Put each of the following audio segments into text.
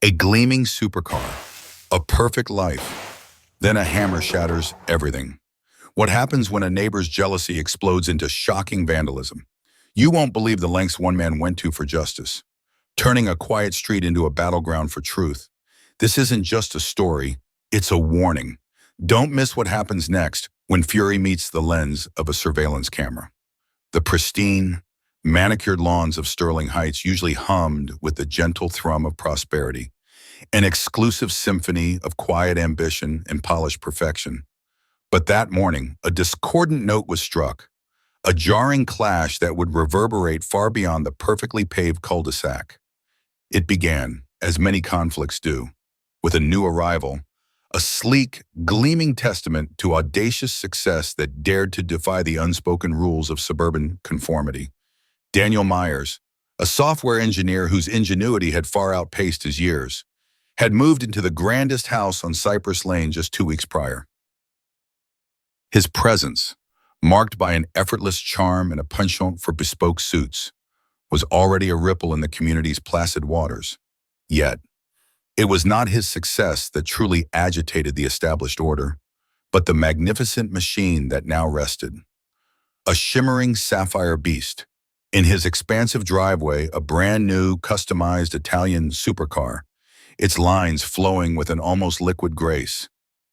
A gleaming supercar, a perfect life. Then a hammer shatters everything. What happens when a neighbor's jealousy explodes into shocking vandalism? You won't believe the lengths one man went to for justice, turning a quiet street into a battleground for truth. This isn't just a story, it's a warning. Don't miss what happens next when fury meets the lens of a surveillance camera. The pristine, manicured lawns of Sterling Heights usually hummed with the gentle thrum of prosperity, an exclusive symphony of quiet ambition and polished perfection. But that morning, a discordant note was struck, a jarring clash that would reverberate far beyond the perfectly paved cul-de-sac. It began, as many conflicts do, with a new arrival, a sleek, gleaming testament to audacious success that dared to defy the unspoken rules of suburban conformity. Daniel Myers, a software engineer whose ingenuity had far outpaced his years, had moved into the grandest house on Cypress Lane just 2 weeks prior. His presence, marked by an effortless charm and a penchant for bespoke suits, was already a ripple in the community's placid waters. Yet, it was not his success that truly agitated the established order, but the magnificent machine that now rested. A shimmering sapphire beast. In his expansive driveway, a brand new, customized Italian supercar, its lines flowing with an almost liquid grace,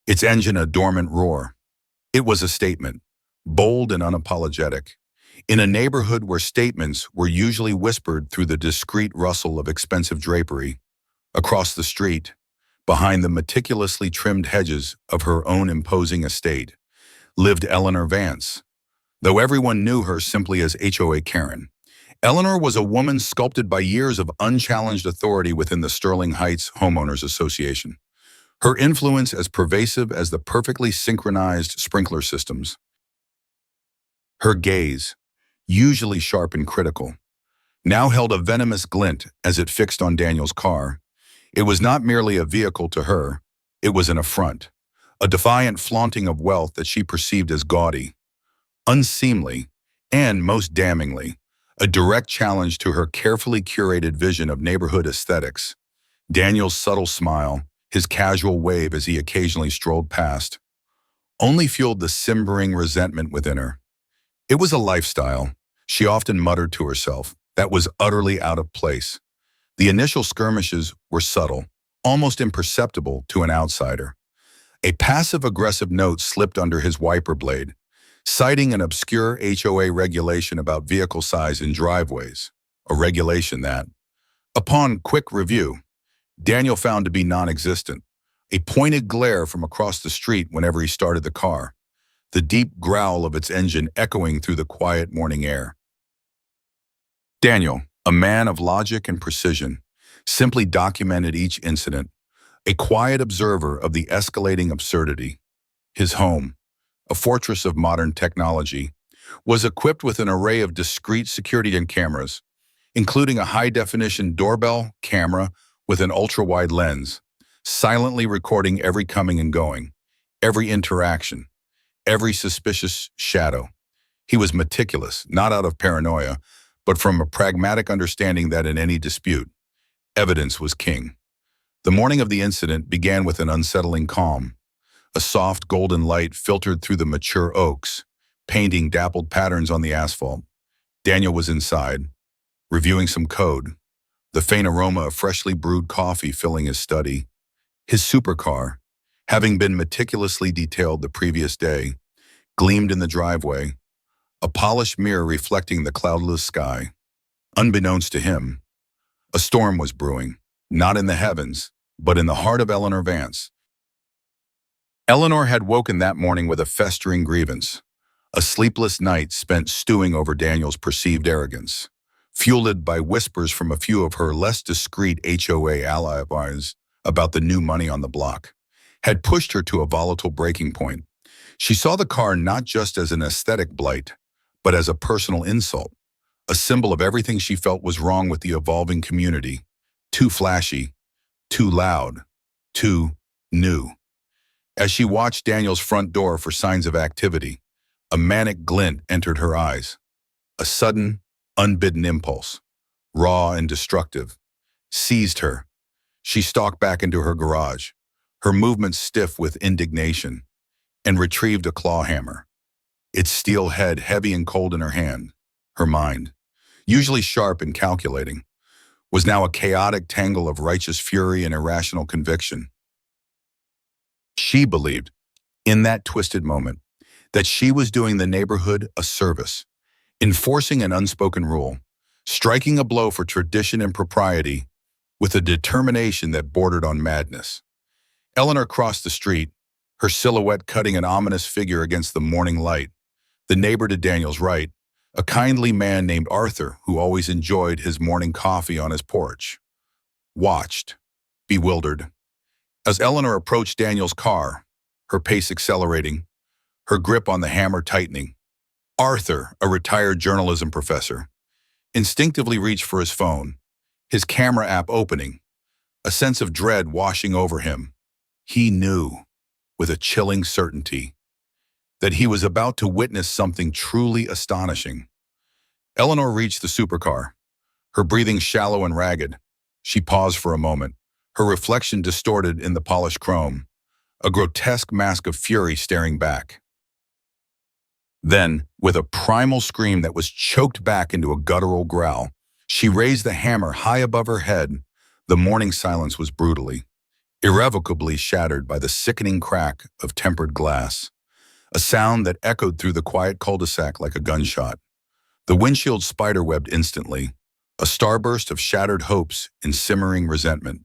its engine a dormant roar. It was a statement, bold and unapologetic, in a neighborhood where statements were usually whispered through the discreet rustle of expensive drapery. Across the street, behind the meticulously trimmed hedges of her own imposing estate, lived Eleanor Vance. Though everyone knew her simply as HOA Karen, Eleanor was a woman sculpted by years of unchallenged authority within the Sterling Heights Homeowners Association. Her influence as pervasive as the perfectly synchronized sprinkler systems. Her gaze, usually sharp and critical, now held a venomous glint as it fixed on Daniel's car. It was not merely a vehicle to her, it was an affront, a defiant flaunting of wealth that she perceived as gaudy, unseemly, and, most damningly, a direct challenge to her carefully curated vision of neighborhood aesthetics. Daniel's subtle smile, his casual wave as he occasionally strolled past, only fueled the simmering resentment within her. It was a lifestyle, she often muttered to herself, that was utterly out of place. The initial skirmishes were subtle, almost imperceptible to an outsider. A passive-aggressive note slipped under his wiper blade, citing an obscure HOA regulation about vehicle size in driveways, a regulation that, upon quick review, Daniel found to be non-existent, a pointed glare from across the street whenever he started the car, the deep growl of its engine echoing through the quiet morning air. Daniel, a man of logic and precision, simply documented each incident, a quiet observer of the escalating absurdity. His home, a fortress of modern technology, was equipped with an array of discrete security cameras, including a high-definition doorbell camera with an ultra-wide lens, silently recording every coming and going, every interaction, every suspicious shadow. He was meticulous, not out of paranoia, but from a pragmatic understanding that in any dispute, evidence was king. The morning of the incident began with an unsettling calm. A soft golden light filtered through the mature oaks, painting dappled patterns on the asphalt. Daniel was inside, reviewing some code, the faint aroma of freshly brewed coffee filling his study. His supercar, having been meticulously detailed the previous day, gleamed in the driveway, a polished mirror reflecting the cloudless sky. Unbeknownst to him, a storm was brewing, not in the heavens, but in the heart of Eleanor Vance. Eleanor had woken that morning with a festering grievance, a sleepless night spent stewing over Daniel's perceived arrogance, fueled by whispers from a few of her less discreet HOA allies about the new money on the block, had pushed her to a volatile breaking point. She saw the car not just as an aesthetic blight, but as a personal insult, a symbol of everything she felt was wrong with the evolving community, too flashy, too loud, too new. As she watched Daniel's front door for signs of activity, a manic glint entered her eyes, a sudden, unbidden impulse, raw and destructive, seized her. She stalked back into her garage, her movements stiff with indignation, and retrieved a claw hammer, its steel head heavy and cold in her hand. Her mind, usually sharp and calculating, was now a chaotic tangle of righteous fury and irrational conviction. She believed, in that twisted moment, that she was doing the neighborhood a service, enforcing an unspoken rule, striking a blow for tradition and propriety with a determination that bordered on madness. Eleanor crossed the street, her silhouette cutting an ominous figure against the morning light. The neighbor to Daniel's right, a kindly man named Arthur who always enjoyed his morning coffee on his porch, watched, bewildered. As Eleanor approached Daniel's car, her pace accelerating, her grip on the hammer tightening, Arthur, a retired journalism professor, instinctively reached for his phone, his camera app opening, a sense of dread washing over him. He knew, with a chilling certainty, that he was about to witness something truly astonishing. Eleanor reached the supercar, her breathing shallow and ragged. She paused for a moment, her reflection distorted in the polished chrome, a grotesque mask of fury staring back. Then, with a primal scream that was choked back into a guttural growl, she raised the hammer high above her head. The morning silence was brutally, irrevocably shattered by the sickening crack of tempered glass, a sound that echoed through the quiet cul-de-sac like a gunshot. The windshield spiderwebbed instantly, a starburst of shattered hopes and simmering resentment.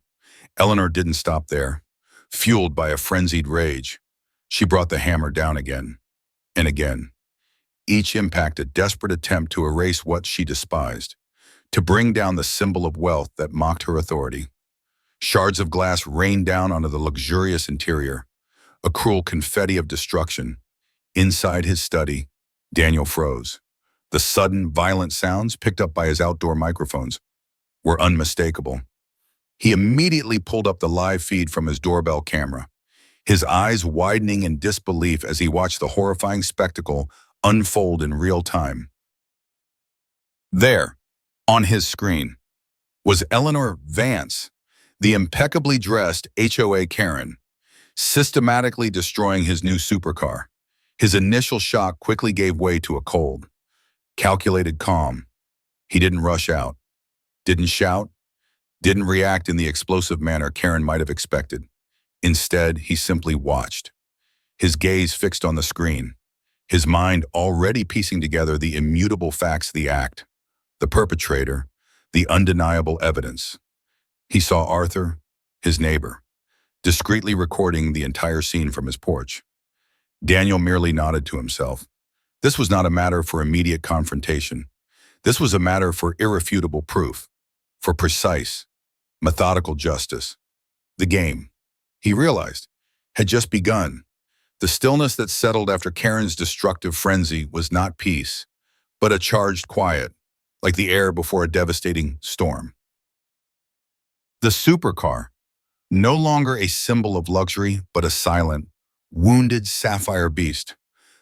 Eleanor didn't stop there. Fueled by a frenzied rage, she brought the hammer down again and again, each impact a desperate attempt to erase what she despised, to bring down the symbol of wealth that mocked her authority. Shards of glass rained down onto the luxurious interior, a cruel confetti of destruction. Inside his study, Daniel froze. The sudden, violent sounds picked up by his outdoor microphones were unmistakable. He immediately pulled up the live feed from his doorbell camera, his eyes widening in disbelief as he watched the horrifying spectacle unfold in real time. There, on his screen, was Eleanor Vance, the impeccably dressed HOA Karen, systematically destroying his new supercar. His initial shock quickly gave way to a cold, calculated calm. He didn't rush out, didn't shout, didn't react in the explosive manner Karen might have expected. Instead, he simply watched, his gaze fixed on the screen, his mind already piecing together the immutable facts of the act, the perpetrator, the undeniable evidence. He saw Arthur, his neighbor, discreetly recording the entire scene from his porch. Daniel merely nodded to himself. This was not a matter for immediate confrontation. This was a matter for irrefutable proof, for precise, methodical justice. The game, he realized, had just begun. The stillness that settled after Karen's destructive frenzy was not peace, but a charged quiet, like the air before a devastating storm. The supercar, no longer a symbol of luxury, but a silent, wounded sapphire beast,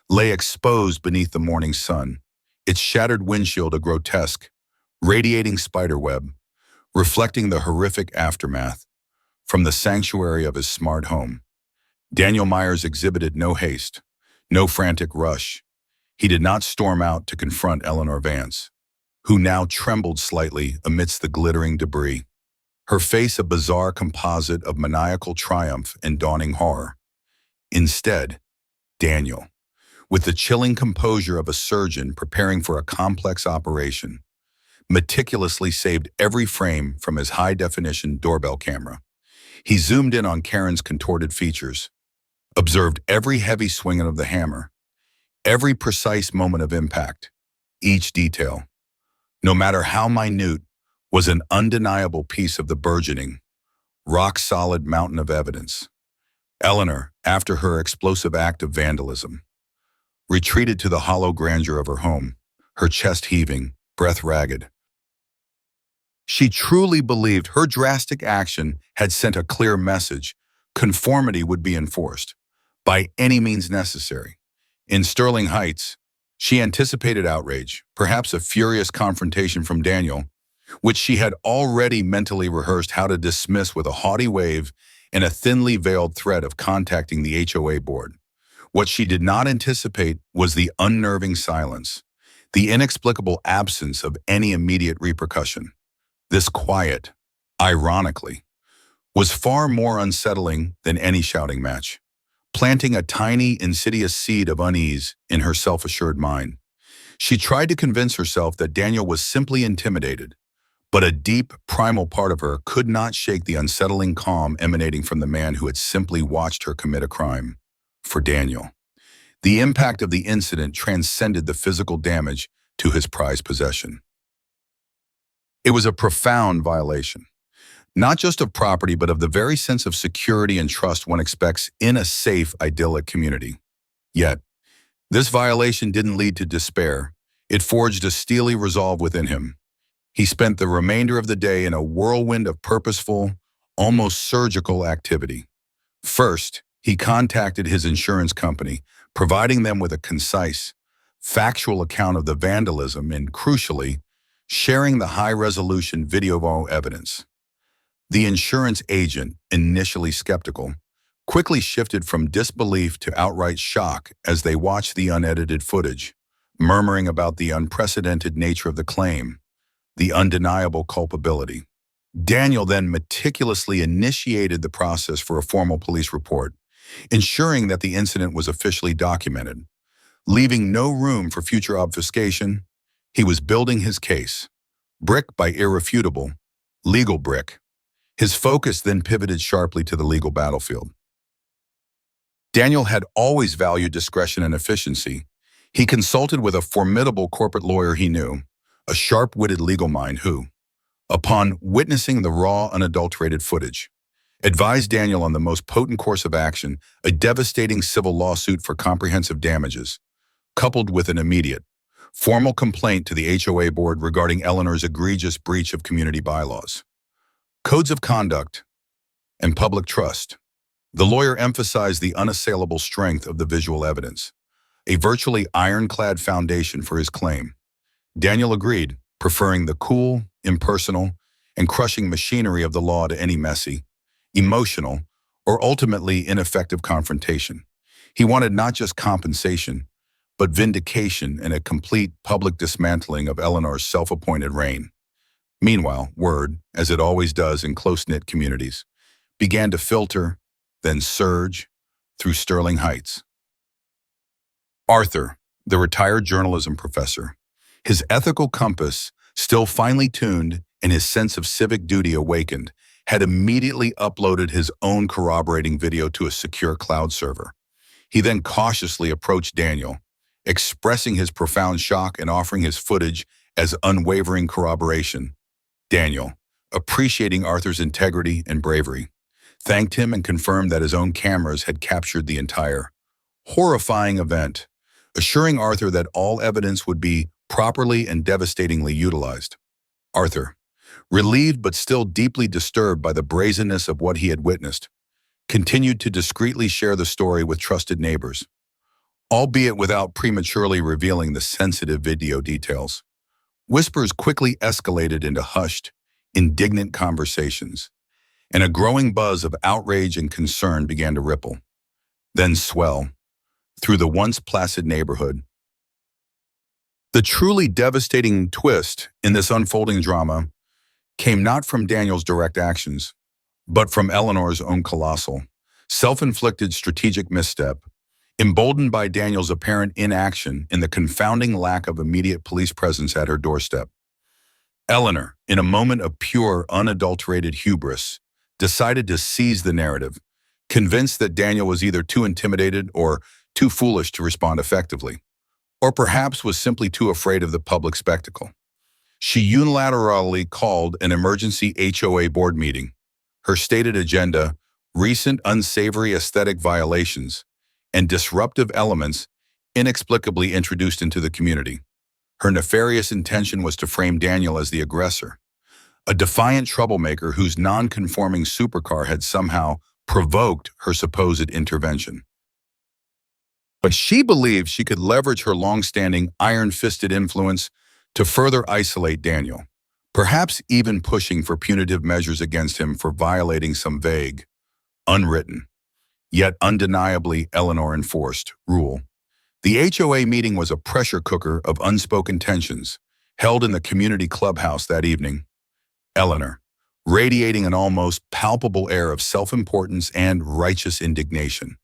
lay exposed beneath the morning sun, its shattered windshield a grotesque, radiating spiderweb, reflecting the horrific aftermath. From the sanctuary of his smart home, Daniel Myers exhibited no haste, no frantic rush. He did not storm out to confront Eleanor Vance, who now trembled slightly amidst the glittering debris, her face a bizarre composite of maniacal triumph and dawning horror. Instead, Daniel, with the chilling composure of a surgeon preparing for a complex operation, meticulously saved every frame from his high-definition doorbell camera. He zoomed in on Karen's contorted features, observed every heavy swing of the hammer, every precise moment of impact. Each detail, no matter how minute, was an undeniable piece of the burgeoning, rock-solid mountain of evidence. Eleanor, after her explosive act of vandalism, retreated to the hollow grandeur of her home, her chest heaving, breath ragged. She truly believed her drastic action had sent a clear message: conformity would be enforced, by any means necessary. In Sterling Heights, she anticipated outrage, perhaps a furious confrontation from Daniel, which she had already mentally rehearsed how to dismiss with a haughty wave and a thinly veiled threat of contacting the HOA board. What she did not anticipate was the unnerving silence, the inexplicable absence of any immediate repercussion. This quiet, ironically, was far more unsettling than any shouting match, planting a tiny, insidious seed of unease in her self-assured mind. She tried to convince herself that Daniel was simply intimidated, but a deep, primal part of her could not shake the unsettling calm emanating from the man who had simply watched her commit a crime. For Daniel, the impact of the incident transcended the physical damage to his prized possession. It was a profound violation, not just of property, but of the very sense of security and trust one expects in a safe, idyllic community. Yet, this violation didn't lead to despair. It forged a steely resolve within him. He spent the remainder of the day in a whirlwind of purposeful, almost surgical activity. First, he contacted his insurance company, providing them with a concise, factual account of the vandalism and, crucially, sharing the high-resolution video evidence. The insurance agent, initially skeptical, quickly shifted from disbelief to outright shock as they watched the unedited footage, murmuring about the unprecedented nature of the claim, the undeniable culpability. Daniel then meticulously initiated the process for a formal police report, ensuring that the incident was officially documented. Leaving no room for future obfuscation, he was building his case, brick by irrefutable, legal brick. His focus then pivoted sharply to the legal battlefield. Daniel had always valued discretion and efficiency. He consulted with a formidable corporate lawyer he knew, a sharp-witted legal mind who, upon witnessing the raw, unadulterated footage, advised Daniel on the most potent course of action, a devastating civil lawsuit for comprehensive damages, coupled with an immediate, formal complaint to the HOA board regarding Eleanor's egregious breach of community bylaws, codes of conduct, and public trust. The lawyer emphasized the unassailable strength of the visual evidence, a virtually ironclad foundation for his claim. Daniel agreed, preferring the cool, impersonal, and crushing machinery of the law to any messy, emotional, or ultimately ineffective confrontation. He wanted not just compensation, but vindication and a complete public dismantling of Eleanor's self-appointed reign. Meanwhile, word, as it always does in close-knit communities, began to filter, then surge, through Sterling Heights. Arthur, the retired journalism professor, his ethical compass still finely tuned and his sense of civic duty awakened, had immediately uploaded his own corroborating video to a secure cloud server. He then cautiously approached Daniel, expressing his profound shock and offering his footage as unwavering corroboration. Daniel, appreciating Arthur's integrity and bravery, thanked him and confirmed that his own cameras had captured the entire horrifying event, assuring Arthur that all evidence would be properly and devastatingly utilized. Arthur, relieved but still deeply disturbed by the brazenness of what he had witnessed, continued to discreetly share the story with trusted neighbors, albeit without prematurely revealing the sensitive video details. Whispers quickly escalated into hushed, indignant conversations, and a growing buzz of outrage and concern began to ripple, then swell, through the once placid neighborhood. The truly devastating twist in this unfolding drama came not from Daniel's direct actions, but from Eleanor's own colossal, self-inflicted strategic misstep, emboldened by Daniel's apparent inaction in the confounding lack of immediate police presence at her doorstep. Eleanor, in a moment of pure, unadulterated hubris, decided to seize the narrative, convinced that Daniel was either too intimidated or too foolish to respond effectively, or perhaps was simply too afraid of the public spectacle. She unilaterally called an emergency HOA board meeting. Her stated agenda, recent unsavory aesthetic violations and disruptive elements inexplicably introduced into the community. Her nefarious intention was to frame Daniel as the aggressor, a defiant troublemaker whose non-conforming supercar had somehow provoked her supposed intervention. But she believed she could leverage her long-standing iron-fisted influence to further isolate Daniel, perhaps even pushing for punitive measures against him for violating some vague, unwritten, yet undeniably Eleanor enforced rule. The HOA meeting was a pressure cooker of unspoken tensions, held in the community clubhouse that evening. Eleanor, radiating an almost palpable air of self-importance and righteous indignation,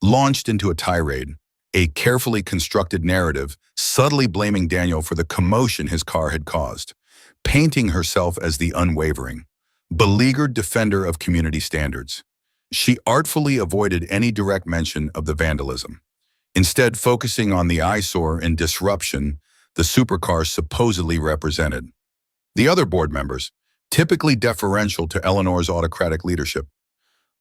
launched into a tirade, a carefully constructed narrative subtly blaming Daniel for the commotion his car had caused, painting herself as the unwavering, beleaguered defender of community standards. She artfully avoided any direct mention of the vandalism, instead focusing on the eyesore and disruption the supercar supposedly represented. The other board members, typically deferential to Eleanor's autocratic leadership,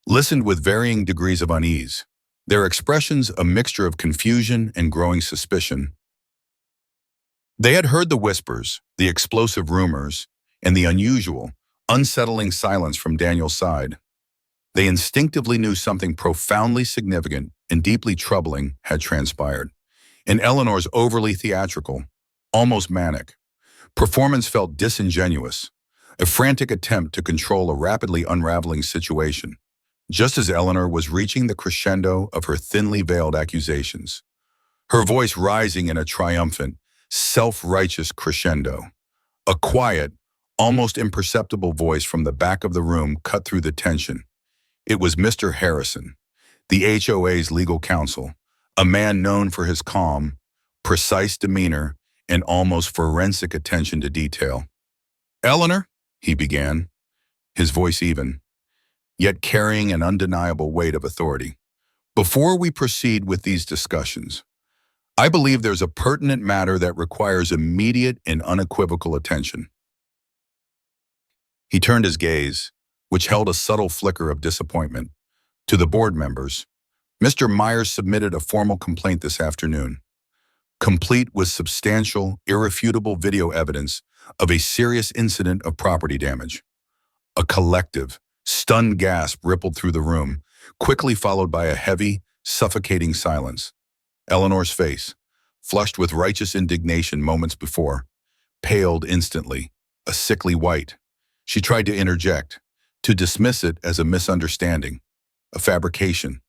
listened with varying degrees of unease, their expressions a mixture of confusion and growing suspicion. They had heard the whispers, the explosive rumors, and the unusual, unsettling silence from Daniel's side. They instinctively knew something profoundly significant and deeply troubling had transpired. And Eleanor's overly theatrical, almost manic, performance felt disingenuous, a frantic attempt to control a rapidly unraveling situation, just as Eleanor was reaching the crescendo of her thinly veiled accusations, her voice rising in a triumphant, self-righteous crescendo. A quiet, almost imperceptible voice from the back of the room cut through the tension. It was Mr. Harrison, the HOA's legal counsel, a man known for his calm, precise demeanor and almost forensic attention to detail. "Eleanor," he began, his voice even, yet carrying an undeniable weight of authority. "Before we proceed with these discussions, I believe there's a pertinent matter that requires immediate and unequivocal attention." He turned his gaze, which held a subtle flicker of disappointment, to the board members. "Mr. Myers submitted a formal complaint this afternoon, complete with substantial, irrefutable video evidence of a serious incident of property damage." A collective, stunned gasp rippled through the room, quickly followed by a heavy, suffocating silence. Eleanor's face, flushed with righteous indignation moments before, paled instantly, a sickly white. She tried to interject, to dismiss it as a misunderstanding, a fabrication.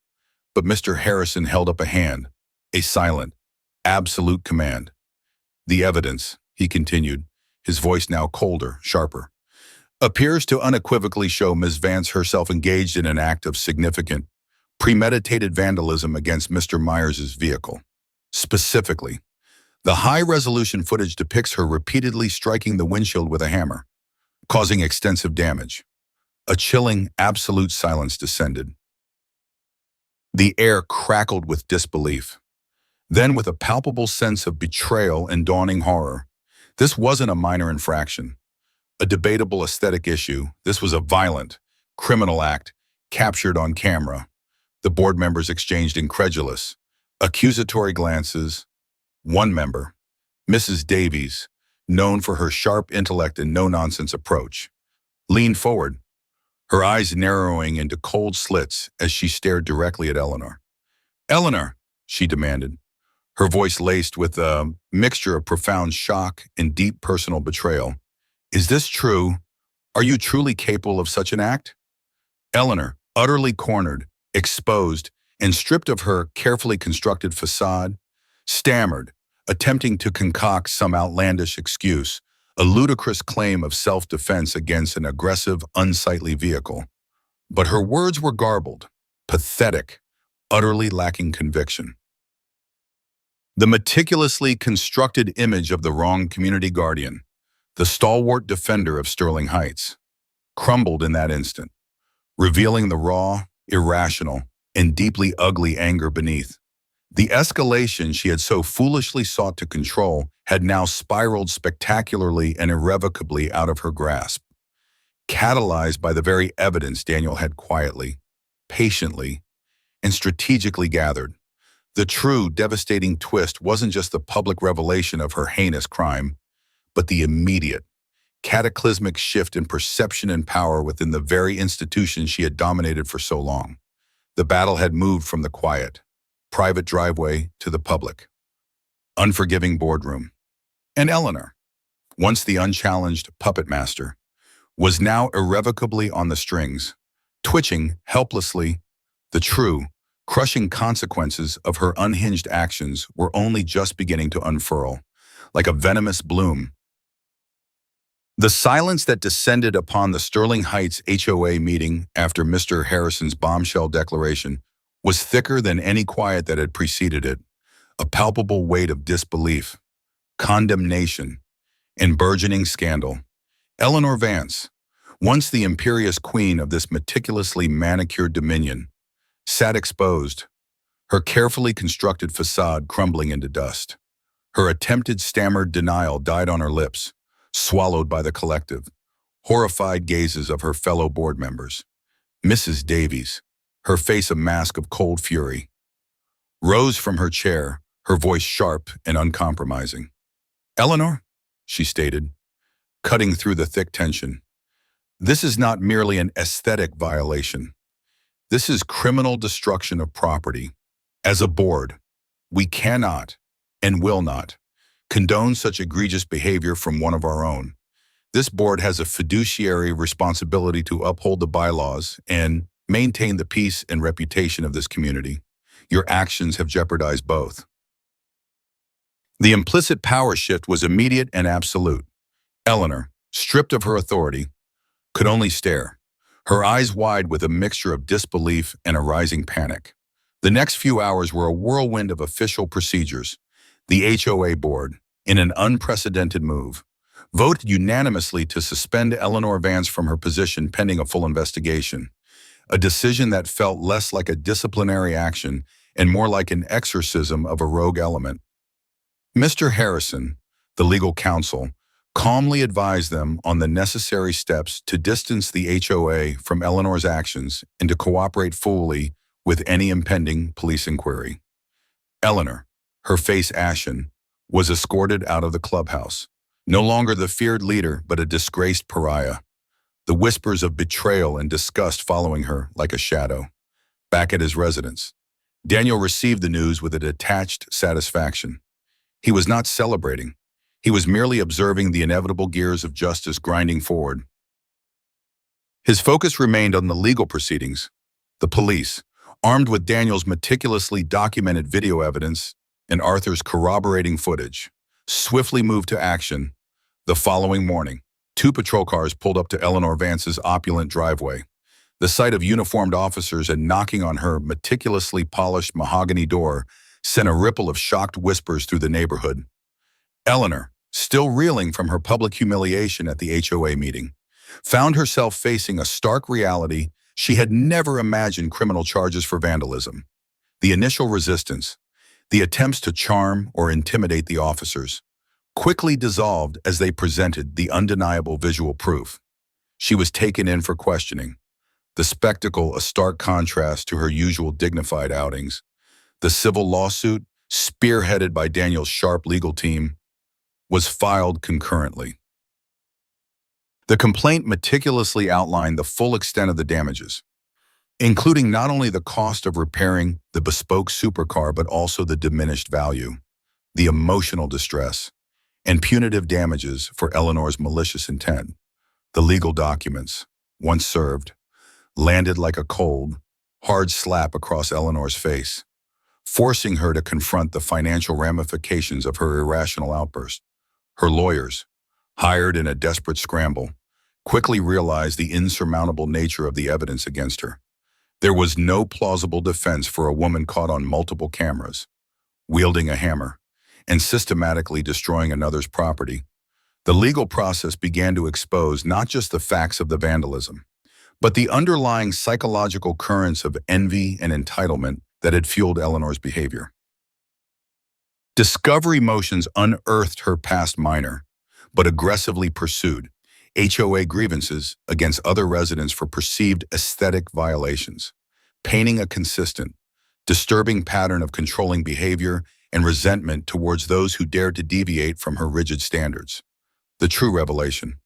But Mr. Harrison held up a hand, a silent, absolute command. "The evidence," he continued, his voice now colder, sharper, "appears to unequivocally show Ms. Vance herself engaged in an act of significant, premeditated vandalism against Mr. Myers' vehicle. Specifically, the high-resolution footage depicts her repeatedly striking the windshield with a hammer, causing extensive damage." A chilling, absolute silence descended. The air crackled with disbelief. Then, with a palpable sense of betrayal and dawning horror, this wasn't a minor infraction, a debatable aesthetic issue. This was a violent, criminal act captured on camera. The board members exchanged incredulous, accusatory glances. One member, Mrs. Davies, known for her sharp intellect and no-nonsense approach, leaned forward, her eyes narrowing into cold slits as she stared directly at Eleanor. "Eleanor," she demanded, her voice laced with a mixture of profound shock and deep personal betrayal, "is this true? Are you truly capable of such an act?" Eleanor, utterly cornered, exposed, and stripped of her carefully constructed facade, stammered, attempting to concoct some outlandish excuse, a ludicrous claim of self-defense against an aggressive, unsightly vehicle. But her words were garbled, pathetic, utterly lacking conviction. The meticulously constructed image of the wronged community guardian, the stalwart defender of Sterling Heights, crumbled in that instant, revealing the raw, irrational, and deeply ugly anger beneath. The escalation she had so foolishly sought to control had now spiraled spectacularly and irrevocably out of her grasp, catalyzed by the very evidence Daniel had quietly, patiently, and strategically gathered. The true, devastating twist wasn't just the public revelation of her heinous crime, but the immediate, cataclysmic shift in perception and power within the very institution she had dominated for so long. The battle had moved from the quiet, private driveway to the public, unforgiving boardroom. And Eleanor, once the unchallenged puppet master, was now irrevocably on the strings, twitching helplessly. The true, crushing consequences of her unhinged actions were only just beginning to unfurl, like a venomous bloom. The silence that descended upon the Sterling Heights HOA meeting after Mr. Harrison's bombshell declaration was thicker than any quiet that had preceded it, a palpable weight of disbelief, condemnation, and burgeoning scandal. Eleanor Vance, once the imperious queen of this meticulously manicured dominion, sat exposed, her carefully constructed facade crumbling into dust. Her attempted stammered denial died on her lips, swallowed by the collective, horrified gazes of her fellow board members. Mrs. Davies, her face a mask of cold fury, rose from her chair, her voice sharp and uncompromising. "Eleanor," she stated, cutting through the thick tension, "this is not merely an aesthetic violation. This is criminal destruction of property. As a board, we cannot and will not condone such egregious behavior from one of our own. This board has a fiduciary responsibility to uphold the bylaws and maintain the peace and reputation of this community. Your actions have jeopardized both." The implicit power shift was immediate and absolute. Eleanor, stripped of her authority, could only stare, her eyes wide with a mixture of disbelief and a rising panic. The next few hours were a whirlwind of official procedures. The HOA board, in an unprecedented move, voted unanimously to suspend Eleanor Vance from her position pending a full investigation, a decision that felt less like a disciplinary action and more like an exorcism of a rogue element. Mr. Harrison, the legal counsel, calmly advised them on the necessary steps to distance the HOA from Eleanor's actions and to cooperate fully with any impending police inquiry. Eleanor, her face ashen, was escorted out of the clubhouse, no longer the feared leader but a disgraced pariah, the whispers of betrayal and disgust following her like a shadow. Back at his residence, Daniel received the news with a detached satisfaction. He was not celebrating. He was merely observing the inevitable gears of justice grinding forward. His focus remained on the legal proceedings. The police, armed with Daniel's meticulously documented video evidence and Arthur's corroborating footage, swiftly moved to action. The following morning, 2 patrol cars pulled up to Eleanor Vance's opulent driveway. The sight of uniformed officers and knocking on her meticulously polished mahogany door sent a ripple of shocked whispers through the neighborhood. Eleanor, still reeling from her public humiliation at the HOA meeting, found herself facing a stark reality. She had never imagined criminal charges for vandalism. The initial resistance, the attempts to charm or intimidate the officers, quickly dissolved as they presented the undeniable visual proof. She was taken in for questioning, the spectacle a stark contrast to her usual dignified outings. The civil lawsuit, spearheaded by Daniel's sharp legal team, was filed concurrently. The complaint meticulously outlined the full extent of the damages, including not only the cost of repairing the bespoke supercar but also the diminished value, the emotional distress, and punitive damages for Eleanor's malicious intent. The legal documents, once served, landed like a cold, hard slap across Eleanor's face, forcing her to confront the financial ramifications of her irrational outburst. Her lawyers, hired in a desperate scramble, quickly realized the insurmountable nature of the evidence against her. There was no plausible defense for a woman caught on multiple cameras, wielding a hammer, and systematically destroying another's property. The legal process began to expose not just the facts of the vandalism, but the underlying psychological currents of envy and entitlement that had fueled Eleanor's behavior. Discovery motions unearthed her past minor, but aggressively pursued HOA grievances against other residents for perceived aesthetic violations, painting a consistent, disturbing pattern of controlling behavior and resentment towards those who dared to deviate from her rigid standards. The true revelation,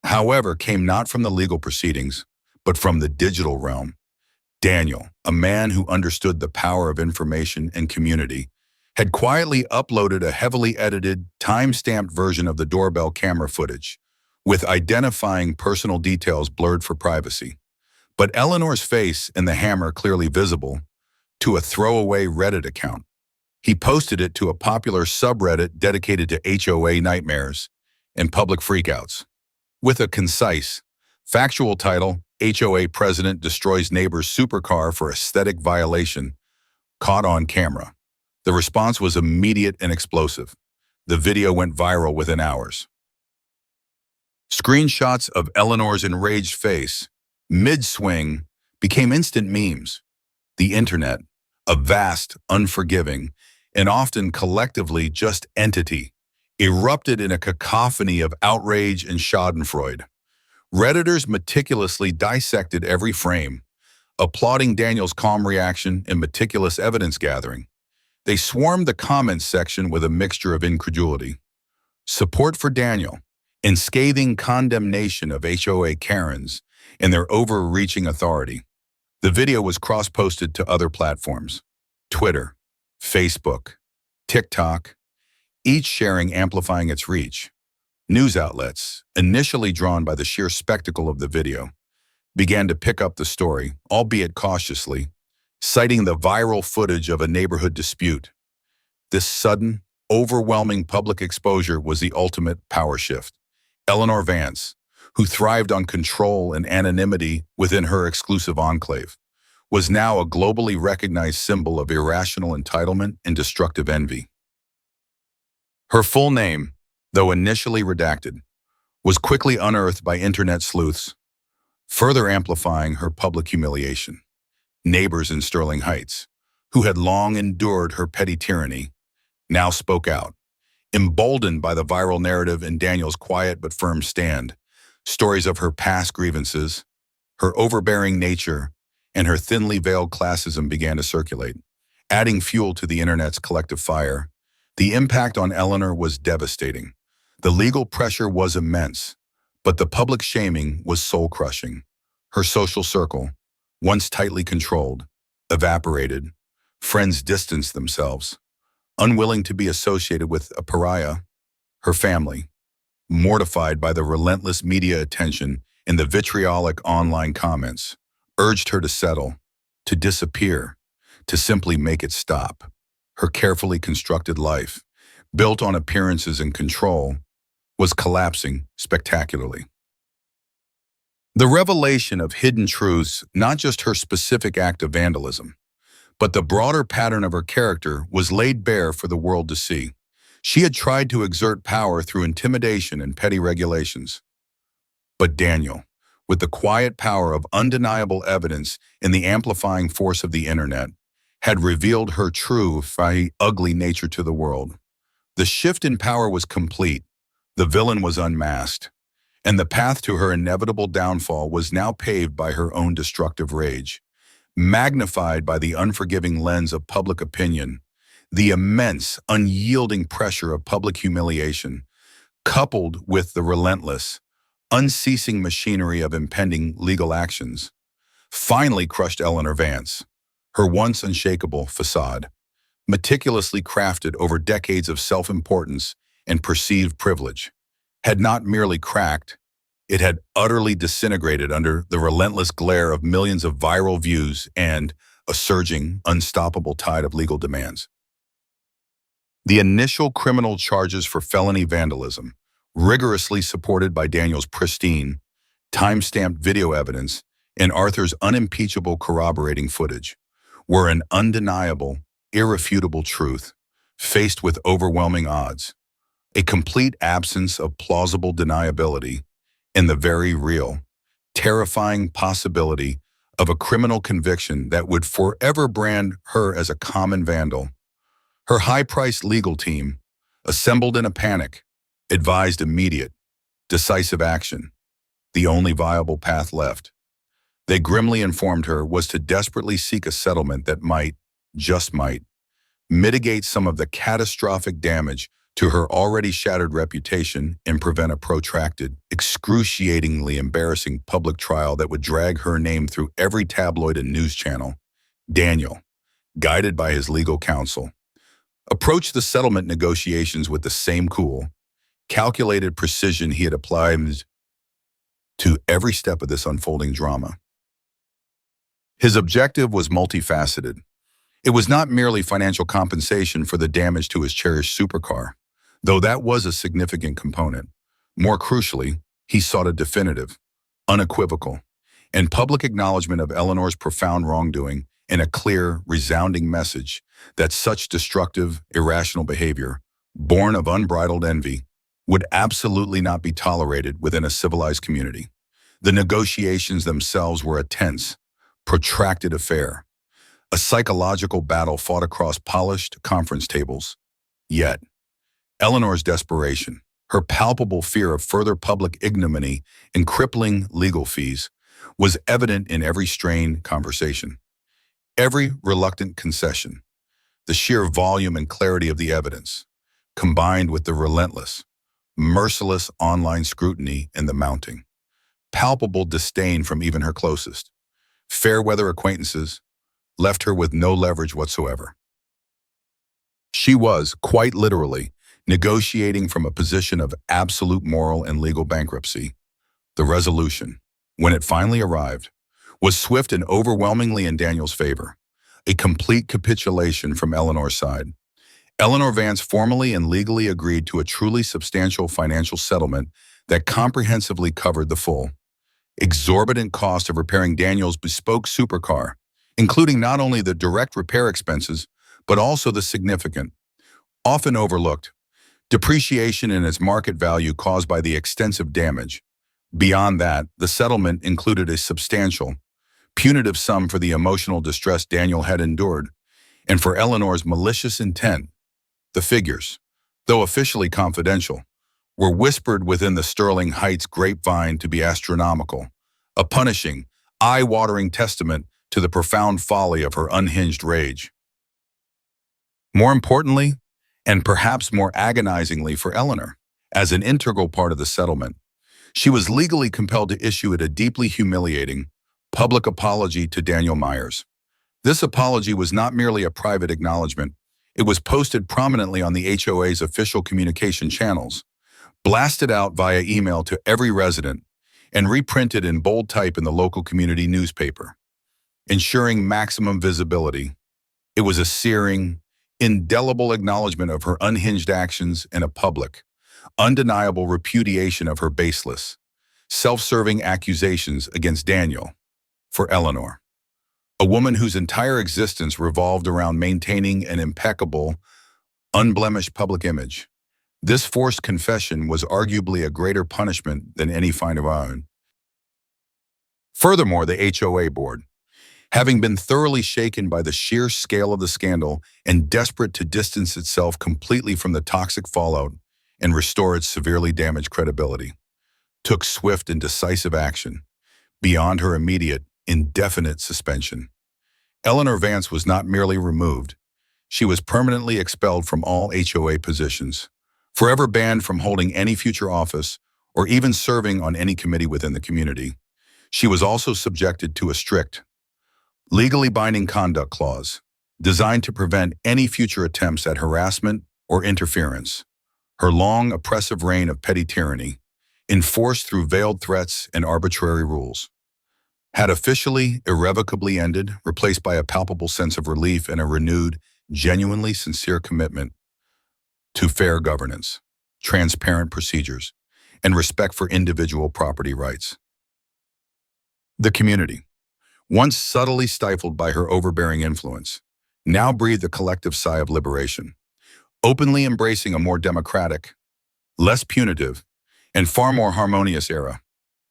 however, came not from the legal proceedings, but from the digital realm. Daniel, a man who understood the power of information and community, had quietly uploaded a heavily edited, time-stamped version of the doorbell camera footage, with identifying personal details blurred for privacy. But Eleanor's face and the hammer clearly visible to a throwaway Reddit account. He posted it to a popular subreddit dedicated to HOA nightmares and public freakouts, with a concise, factual title, HOA President Destroys Neighbor's Supercar for Aesthetic Violation, Caught on Camera. The response was immediate and explosive. The video went viral within hours. Screenshots of Eleanor's enraged face, mid-swing, became instant memes. The internet, a vast, unforgiving, and often collectively just entity, erupted in a cacophony of outrage and schadenfreude. Redditors meticulously dissected every frame, applauding Daniel's calm reaction and meticulous evidence gathering. They swarmed the comments section with a mixture of incredulity, support for Daniel, and scathing condemnation of HOA Karens and their overreaching authority. The video was cross-posted to other platforms, Twitter, Facebook, TikTok, each sharing amplifying its reach. News outlets, initially drawn by the sheer spectacle of the video, began to pick up the story, albeit cautiously, citing the viral footage of a neighborhood dispute. This sudden, overwhelming public exposure was the ultimate power shift. Eleanor Vance, who thrived on control and anonymity within her exclusive enclave, was now a globally recognized symbol of irrational entitlement and destructive envy. Her full name, though initially redacted, was quickly unearthed by internet sleuths, further amplifying her public humiliation. Neighbors in Sterling Heights, who had long endured her petty tyranny, now spoke out, emboldened by the viral narrative and Daniel's quiet but firm stand. Stories of her past grievances, her overbearing nature, and her thinly veiled classism began to circulate, adding fuel to the internet's collective fire. The impact on Eleanor was devastating. The legal pressure was immense, but the public shaming was soul-crushing. Her social circle, once tightly controlled, evaporated. Friends distanced themselves, unwilling to be associated with a pariah. Her family, mortified by the relentless media attention and the vitriolic online comments, urged her to settle, to disappear, to simply make it stop. Her carefully constructed life, built on appearances and control, was collapsing spectacularly. The revelation of hidden truths, not just her specific act of vandalism, but the broader pattern of her character, was laid bare for the world to see. She had tried to exert power through intimidation and petty regulations. But Daniel, with the quiet power of undeniable evidence and the amplifying force of the internet, had revealed her true, ugly nature to the world. The shift in power was complete, the villain was unmasked, and the path to her inevitable downfall was now paved by her own destructive rage. Magnified by the unforgiving lens of public opinion, the immense, unyielding pressure of public humiliation, coupled with the relentless, unceasing machinery of impending legal actions, finally crushed Eleanor Vance. Her once unshakable facade, meticulously crafted over decades of self-importance and perceived privilege, had not merely cracked, it had utterly disintegrated under the relentless glare of millions of viral views and a surging, unstoppable tide of legal demands. The initial criminal charges for felony vandalism, rigorously supported by Daniel's pristine, time-stamped video evidence and Arthur's unimpeachable corroborating footage, were an undeniable, irrefutable truth, faced with overwhelming odds, a complete absence of plausible deniability, and the very real, terrifying possibility of a criminal conviction that would forever brand her as a common vandal. Her high-priced legal team, assembled in a panic, advised immediate, decisive action, the only viable path left. They grimly informed her was to desperately seek a settlement that might, just might, mitigate some of the catastrophic damage to her already shattered reputation and prevent a protracted, excruciatingly embarrassing public trial that would drag her name through every tabloid and news channel. Daniel, guided by his legal counsel, approached the settlement negotiations with the same cool, calculated precision he had applied to every step of this unfolding drama. His objective was multifaceted. It was not merely financial compensation for the damage to his cherished supercar, though that was a significant component. More crucially, he sought a definitive, unequivocal, and public acknowledgement of Eleanor's profound wrongdoing and a clear, resounding message that such destructive, irrational behavior, born of unbridled envy, would absolutely not be tolerated within a civilized community. The negotiations themselves were a tense, protracted affair, a psychological battle fought across polished conference tables. Yet, Eleanor's desperation, her palpable fear of further public ignominy and crippling legal fees, was evident in every strained conversation, every reluctant concession. The sheer volume and clarity of the evidence, combined with the relentless, merciless online scrutiny and the mounting, palpable disdain from even her closest, fair-weather acquaintances, left her with no leverage whatsoever. She was, quite literally, negotiating from a position of absolute moral and legal bankruptcy. The resolution, when it finally arrived, was swift and overwhelmingly in Daniel's favor, a complete capitulation from Eleanor's side. Eleanor Vance formally and legally agreed to a truly substantial financial settlement that comprehensively covered the full, exorbitant cost of repairing Daniel's bespoke supercar, including not only the direct repair expenses, but also the significant, often overlooked, depreciation in its market value caused by the extensive damage. Beyond that, the settlement included a substantial, punitive sum for the emotional distress Daniel had endured, and for Eleanor's malicious intent. The figures, though officially confidential, were whispered within the Sterling Heights grapevine to be astronomical, a punishing, eye-watering testament to the profound folly of her unhinged rage. More importantly, and perhaps more agonizingly for Eleanor, as an integral part of the settlement, she was legally compelled to issue a deeply humiliating, public apology to Daniel Myers. This apology was not merely a private acknowledgement, it was posted prominently on the HOA's official communication channels, blasted out via email to every resident, and reprinted in bold type in the local community newspaper. Ensuring maximum visibility, it was a searing, indelible acknowledgement of her unhinged actions and a public, undeniable repudiation of her baseless, self-serving accusations against Daniel. For Eleanor, a woman whose entire existence revolved around maintaining an impeccable, unblemished public image, this forced confession was arguably a greater punishment than any fine of iron. Furthermore, the HOA board, having been thoroughly shaken by the sheer scale of the scandal and desperate to distance itself completely from the toxic fallout and restore its severely damaged credibility, took swift and decisive action beyond her immediate, indefinite suspension. Eleanor Vance was not merely removed, she was permanently expelled from all HOA positions, forever banned from holding any future office or even serving on any committee within the community. She was also subjected to a strict, legally binding conduct clause, designed to prevent any future attempts at harassment or interference. Her long, oppressive reign of petty tyranny, enforced through veiled threats and arbitrary rules, had officially, irrevocably ended, replaced by a palpable sense of relief and a renewed, genuinely sincere commitment to fair governance, transparent procedures, and respect for individual property rights. The community, once subtly stifled by her overbearing influence, now breathed a collective sigh of liberation, openly embracing a more democratic, less punitive, and far more harmonious era.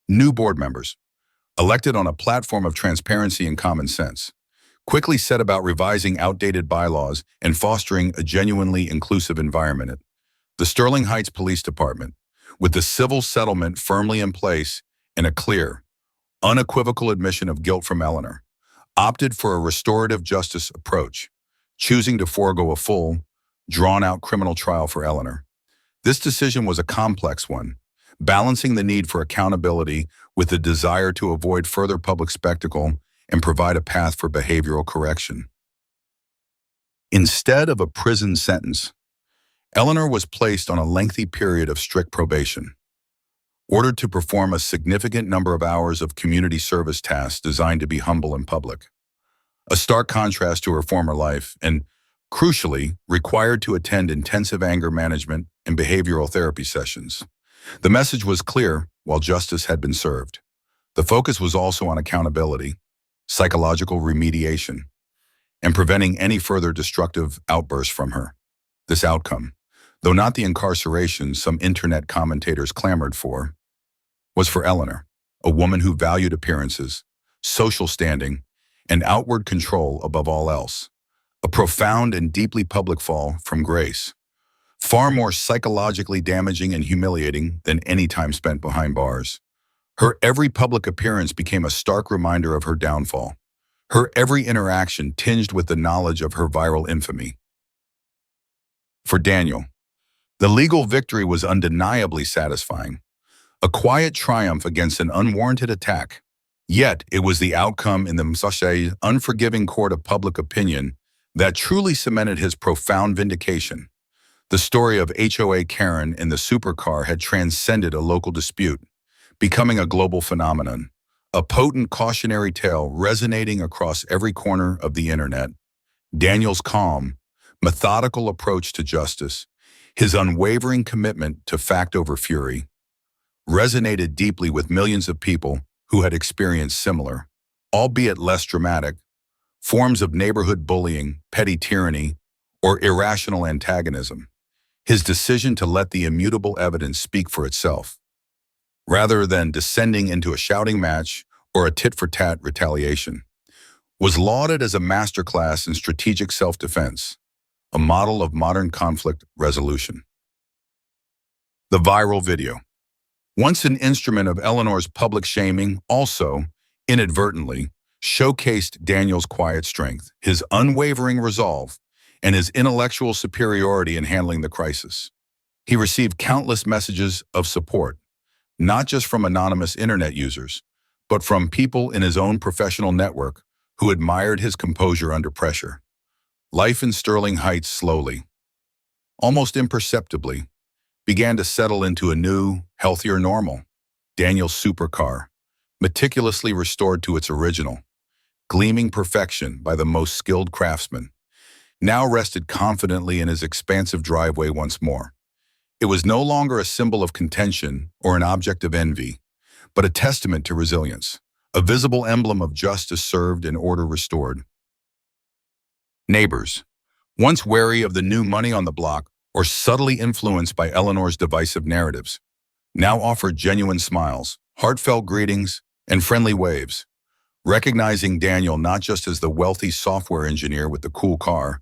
New board members, elected on a platform of transparency and common sense, quickly set about revising outdated bylaws and fostering a genuinely inclusive environment. The Sterling Heights Police Department, with the civil settlement firmly in place and a clear, unequivocal admission of guilt from Eleanor, opted for a restorative justice approach, choosing to forego a full, drawn-out criminal trial for Eleanor. This decision was a complex one, balancing the need for accountability with the desire to avoid further public spectacle and provide a path for behavioral correction. Instead of a prison sentence, Eleanor was placed on a lengthy period of strict probation, ordered to perform a significant number of hours of community service tasks designed to be humble in public. A stark contrast to her former life, and, crucially, required to attend intensive anger management and behavioral therapy sessions. The message was clear while justice had been served. The focus was also on accountability, psychological remediation, and preventing any further destructive outbursts from her. This outcome, though not the incarceration some internet commentators clamored for, was for Eleanor, a woman who valued appearances, social standing, and outward control above all else. A profound and deeply public fall from grace, far more psychologically damaging and humiliating than any time spent behind bars. Her every public appearance became a stark reminder of her downfall, her every interaction tinged with the knowledge of her viral infamy. For Daniel, the legal victory was undeniably satisfying, a quiet triumph against an unwarranted attack. Yet it was the outcome in the unforgiving court of public opinion that truly cemented his profound vindication. The story of HOA Karen and the SUPERCAR had transcended a local dispute, becoming a global phenomenon, a potent cautionary tale resonating across every corner of the internet. Daniel's calm, methodical approach to justice, his unwavering commitment to fact over fury, resonated deeply with millions of people who had experienced similar, albeit less dramatic, forms of neighborhood bullying, petty tyranny, or irrational antagonism. His decision to let the immutable evidence speak for itself, rather than descending into a shouting match or a tit-for-tat retaliation, was lauded as a masterclass in strategic self-defense, a model of modern conflict resolution. The viral video, once an instrument of Eleanor's public shaming, also, inadvertently, showcased Daniel's quiet strength, his unwavering resolve, and his intellectual superiority in handling the crisis. He received countless messages of support, not just from anonymous internet users, but from people in his own professional network who admired his composure under pressure. Life in Sterling Heights slowly, almost imperceptibly, began to settle into a new, healthier normal. Daniel's SUPERCAR, meticulously restored to its original, gleaming perfection by the most skilled craftsmen, now rested confidently in his expansive driveway once more. It was no longer a symbol of contention or an object of envy, but a testament to resilience, a visible emblem of justice served and order restored. Neighbors, once wary of the new money on the block or subtly influenced by Eleanor's divisive narratives, now offered genuine smiles, heartfelt greetings, and friendly waves, recognizing Daniel not just as the wealthy software engineer with the cool car,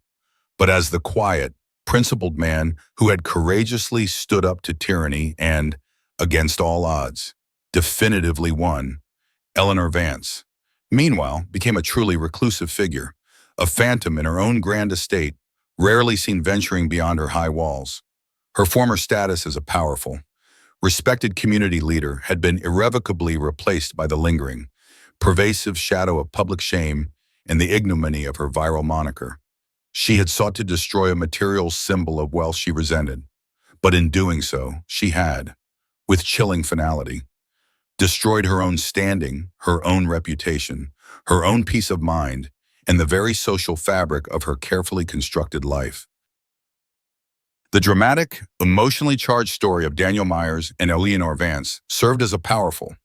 but as the quiet, principled man who had courageously stood up to tyranny and, against all odds, definitively won. Eleanor Vance, meanwhile, became a truly reclusive figure, a phantom in her own grand estate, rarely seen venturing beyond her high walls. Her former status as a powerful, respected community leader had been irrevocably replaced by the lingering, pervasive shadow of public shame and the ignominy of her viral moniker. She had sought to destroy a material symbol of wealth she resented, but in doing so, she had, with chilling finality, destroyed her own standing, her own reputation, her own peace of mind, and the very social fabric of her carefully constructed life. The dramatic, emotionally charged story of Daniel Myers and Eleanor Vance served as a powerful,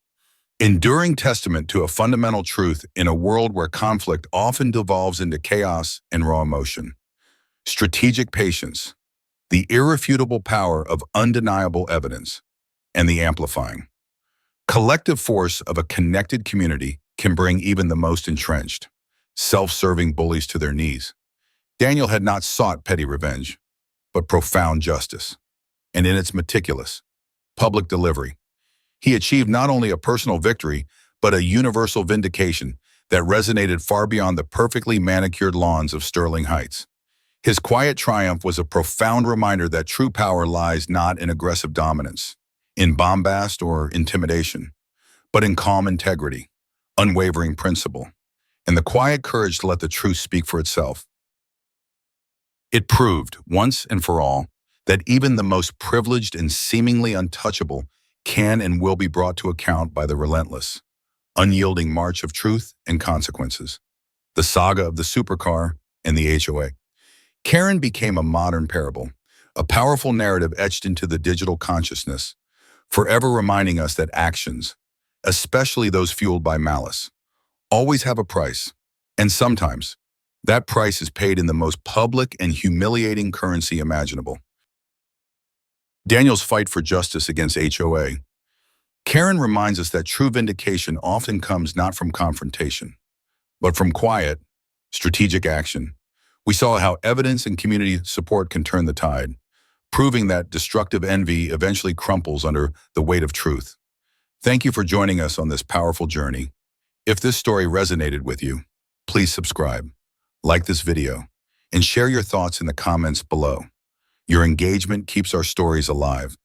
enduring testament to a fundamental truth in a world where conflict often devolves into chaos and raw emotion. Strategic patience, the irrefutable power of undeniable evidence, and the amplifying, collective force of a connected community can bring even the most entrenched, self-serving bullies to their knees. Daniel had not sought petty revenge, but profound justice, and in its meticulous, public delivery, he achieved not only a personal victory, but a universal vindication that resonated far beyond the perfectly manicured lawns of Sterling Heights. His quiet triumph was a profound reminder that true power lies not in aggressive dominance, in bombast or intimidation, but in calm integrity, unwavering principle, and the quiet courage to let the truth speak for itself. It proved, once and for all, that even the most privileged and seemingly untouchable can and will be brought to account by the relentless, unyielding march of truth and consequences. The saga of the supercar and the HOA. Karen became a modern parable, a powerful narrative etched into the digital consciousness, forever reminding us that actions, especially those fueled by malice, always have a price. And sometimes, that price is paid in the most public and humiliating currency imaginable. Daniel's fight for justice against HOA. Karen reminds us that true vindication often comes not from confrontation, but from quiet, strategic action. We saw how evidence and community support can turn the tide, proving that destructive envy eventually crumples under the weight of truth. Thank you for joining us on this powerful journey. If this story resonated with you, please subscribe, like this video, and share your thoughts in the comments below. Your engagement keeps our stories alive.